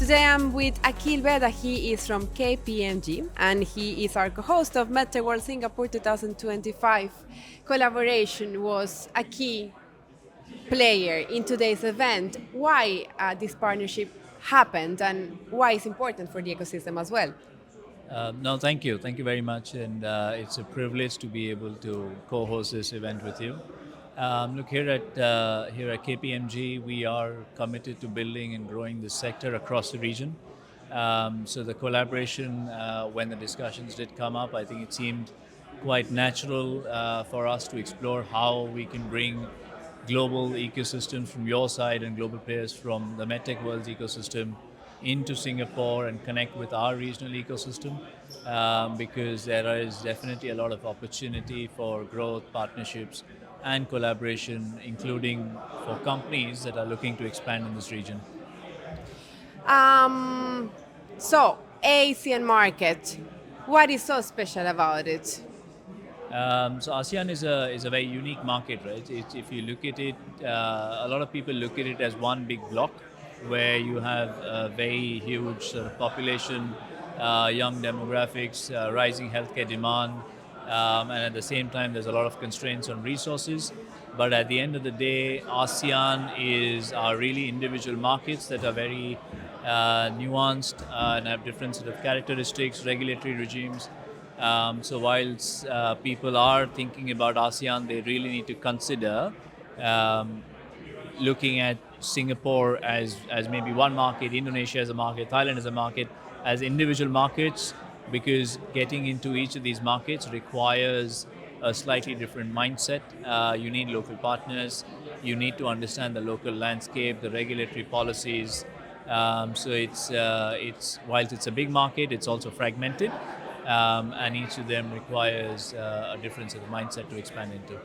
Today I'm with Akhil Bheda. He is from KPMG and he is our co-host of MedTech World Singapore 2025. Collaboration was a key player in today's event. Why this partnership happened and why it's important for the ecosystem as well? No, thank you. Thank you very much. And it's a privilege to be able to co-host this event with you. Look, here at KPMG, we are committed to building and growing this sector across the region. So the collaboration, when the discussions did come up, I think it seemed quite natural for us to explore how we can bring global ecosystems from your side and global players from the MedTech World's ecosystem into Singapore and connect with our regional ecosystem because there is definitely a lot of opportunity for growth, partnerships, and collaboration, including for companies that are looking to expand in this region. So, ASEAN market, what is so special about it? So ASEAN is a very unique market, right? If you look at it, a lot of people look at it as one big block, where you have a very huge sort of population, young demographics, rising healthcare demand, and at the same time, there's a lot of constraints on resources. But at the end of the day, ASEAN are really individual markets that are very nuanced and have different sort of characteristics, regulatory regimes. So whilst people are thinking about ASEAN, they really need to consider um, looking at Singapore as maybe one market, Indonesia as a market, Thailand as a market, as individual markets, because getting into each of these markets requires a slightly different mindset. You need local partners. You need to understand the local landscape, the regulatory policies. So it's whilst it's a big market, it's also fragmented, and each of them requires a different sort of mindset to expand into.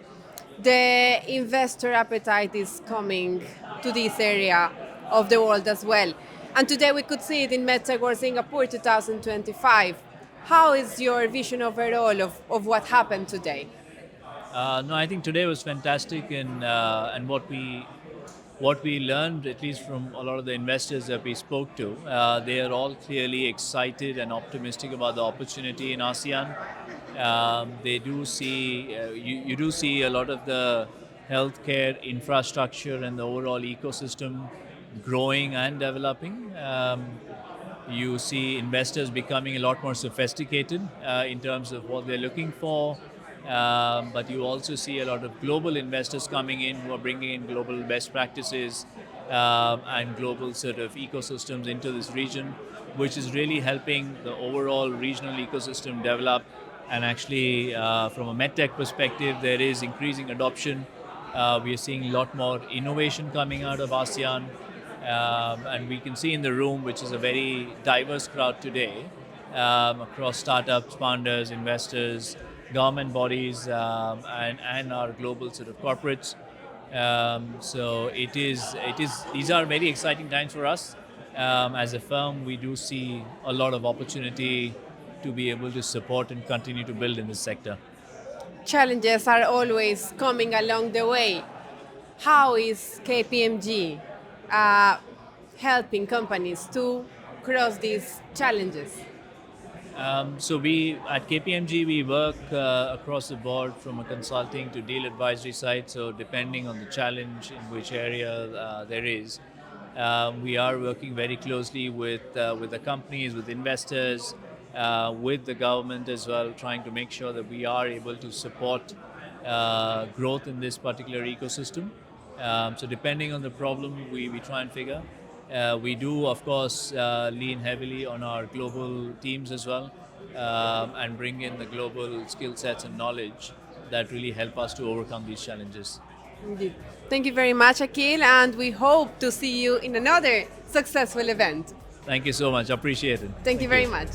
The investor appetite is coming to this area of the world as well. And today we could see it in MedTech World Singapore 2025. How is your vision overall of what happened today? No, I think today was fantastic, and what we learned, at least from a lot of the investors that we spoke to, they are all clearly excited and optimistic about the opportunity in ASEAN. They do see you do see a lot of the healthcare infrastructure and the overall ecosystem growing and developing. You see investors becoming a lot more sophisticated in terms of what they're looking for. But you also see a lot of global investors coming in who are bringing in global best practices and global sort of ecosystems into this region, which is really helping the overall regional ecosystem develop. And actually, from a medtech perspective, there is increasing adoption. We are seeing a lot more innovation coming out of ASEAN. And we can see in the room, which is a very diverse crowd today, across startups, founders, investors, government bodies, and our global sort of corporates. So these are very exciting times for us. As a firm, we do see a lot of opportunity to be able to support and continue to build in this sector. Challenges are always coming along the way. How is KPMG helping companies to cross these challenges? So we at KPMG we work across the board from a consulting to deal advisory side. So depending on the challenge in which area there is, we are working very closely with the companies, with investors, with the government as well, trying to make sure that we are able to support growth in this particular ecosystem. So depending on the problem, we try and figure. We do, of course, lean heavily on our global teams as well, and bring in the global skill sets and knowledge that really help us to overcome these challenges. Indeed. Thank you very much, Akhil, and we hope to see you in another successful event. Thank you so much. Appreciate it. Thank you very much.